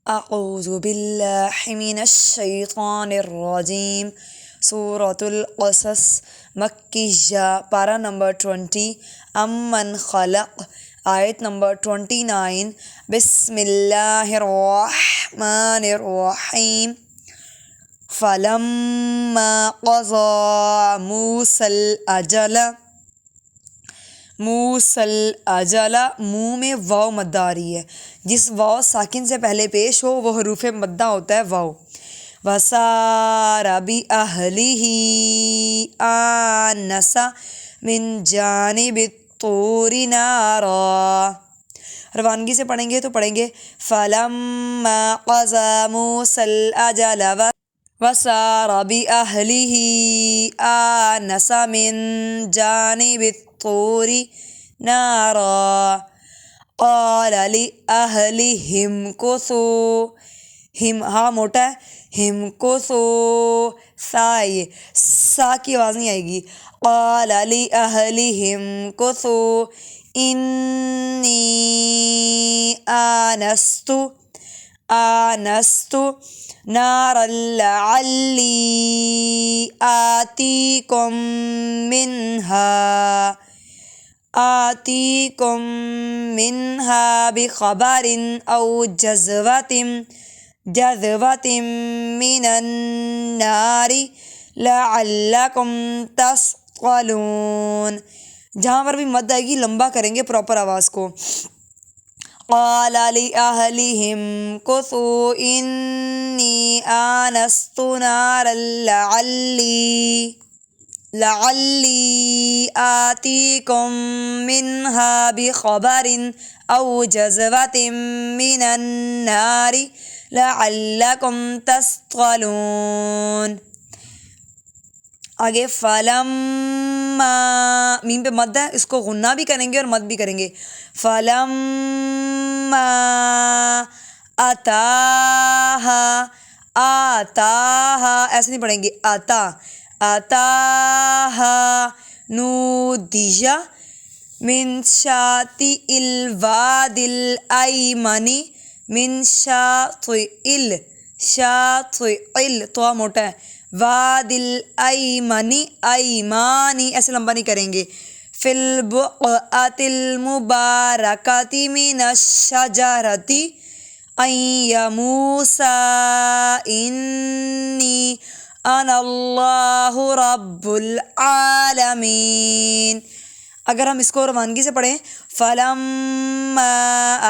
اعوذ باللہ من الشیطان الرجیم سورۃ القصص مکیہ پارہ نمبر 20 امن خلق آیت نمبر 29 بسم اللہ الرحمن الرحیم فلما قضى موسى الأجل منہ میں واو مدہ آ رہی ہے، جس واو ساکن سے پہلے پیش ہو وہ حروف مدہ ہوتا ہے واو۔ وَسَارَ بِأَهْلِهِ آنَسَ مِن جَانِبِ الطُّورِ نَارًا۔ روانگی سے پڑھیں گے تو پڑھیں گے فَلَمَّا قَضَى مُوسَى الْأَجَلَ وَسَارَ بِأَهْلِهِ آنَسَ مِن جَانِبِ الطُّورِ نَارًا قَالَ لِأَهْلِهِ امْكُثُوا، ہاں موٹا ہے، سا کی آواز نہیں آئے گی۔ قَالَ لِأَهْلِهِ امْكُثُوا إِنِّي آنَسْتُ نَارًا لَعَلِّي آتِيكُم منها بخبر أو جذوة من النار لعلكم تصطلون۔ جہاں پر بھی مد آئے گی لمبا کریں گے پراپر آواز کو۔ قال لأهلهم امكثوا إني آنست نارا لعلي آتيكم منها بخبر أو جذوة من النار لعلكم تصطلون۔ آگے فلما، میم پہ مد ہے، اس کو غنہ بھی کریں گے اور مد بھی کریں گے۔ فلما آتاہا ایسے نہیں پڑھیں گے، آتاہا نودیہ من شاطئ الوادی الایمن من شاطئ تو موٹا ہے، وادی الایمنی ایمانی ایسے لمبا نہیں کریں گے۔ فی البقعۃ المبارکۃ من الشجرۃ ان یا موسیٰ انی انا اللہ رب العالمین۔ اگر ہم اس کو روانگی سے پڑھیں فلما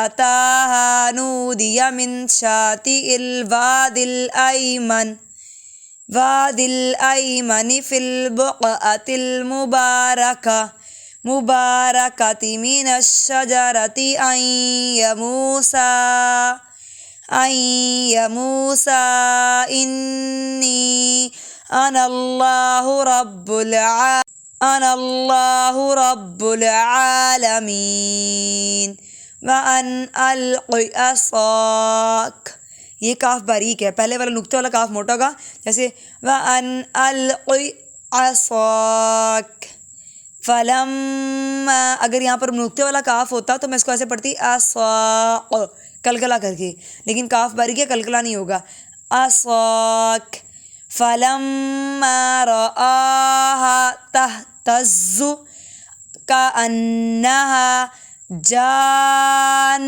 اتاہا نودی من شاطئ الوادی الایمن فی البقعۃ المبارکۃ من الشجرۃ ان یا موسیٰ انی انا اللہ رب العالمین۔ وَأَنْ أَلْقِ عَصَاكَ، یہ کاف باریک ہے، پہلے والا نقطے والا کاف موٹا ہوگا، جیسے وَأَنْ أَلْقِ عَصَاكَ۔ فَلَمَّا، اگر یہاں پر نقطے والا کاف ہوتا تو میں اس کو ایسے پڑھتی عَصَاكَ کلکلا کر کے، لیکن کاف باریک ہے، کلکلا نہیں ہوگا۔ عَصَاكَ فَلَمَّا رَآهَا تَهْتَزُّ كَأَنَّهَا جَانٌّ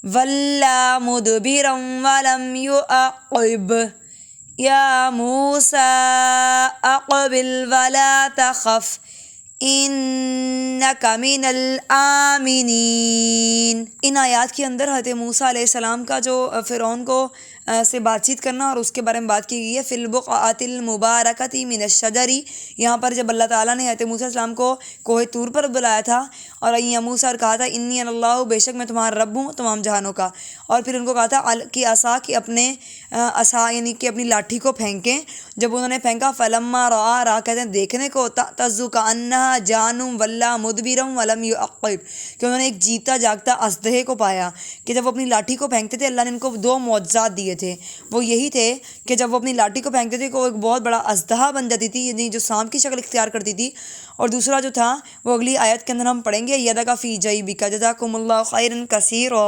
وَلَّى مُدْبِرًا وَلَمْ يُعَقِّبْ يَا مُوسَىٰ أَقْبِلْ وَلَا تَخَفْ إِنَّكَ مِنَ الْآمِنِينَ۔ ان آیات کے اندر حضرت موسیٰ علیہ السلام کا جو فرعون کو سے بات چیت کرنا اور اس کے بارے میں بات کی گئی ہے۔ فی البقعۃ المبارکۃ من الشجر، یہاں پر جب اللہ تعالیٰ نے حضرت موسیٰ علیہ السلام کو کوہ طور پر بلایا تھا اور یا موسیٰ اور کہا تھا انی انا اللہ، بے شک میں تمہارا رب ہوں تمام جہانوں کا، اور پھر ان کو کہا تھا کہ عصا، کہ اپنے عصا یعنی کہ اپنی لاٹھی کو پھینکیں۔ جب انہوں نے پھینکا فلما را کہتے ہیں دیکھنے کو، تَهْتَزُّ كَأَنَّهَا جَانٌ وَلَّى مُدْبِرًا وَلَمْ يُعَقِّبْ، کہ انہوں نے ایک جیتا جاگتا اژدہے کو پایا کہ جب وہ اپنی لاٹھی کو پھینکتے تھے اللہ نے ان کو دو معجزات دیے تھے، وہ یہی تھے کہ جب وہ اپنی لاٹھی کو پھینکتے تھے وہ ایک بہت بڑا اژدہا بن جاتی تھی، یعنی جو سانپ کی شکل اختیار کرتی تھی، اور دوسرا جو تھا وہ اگلی آیت کے اندر ہم پڑھیں گے یدک فی جیبک جزاکم اللہ خیرا کثیرا۔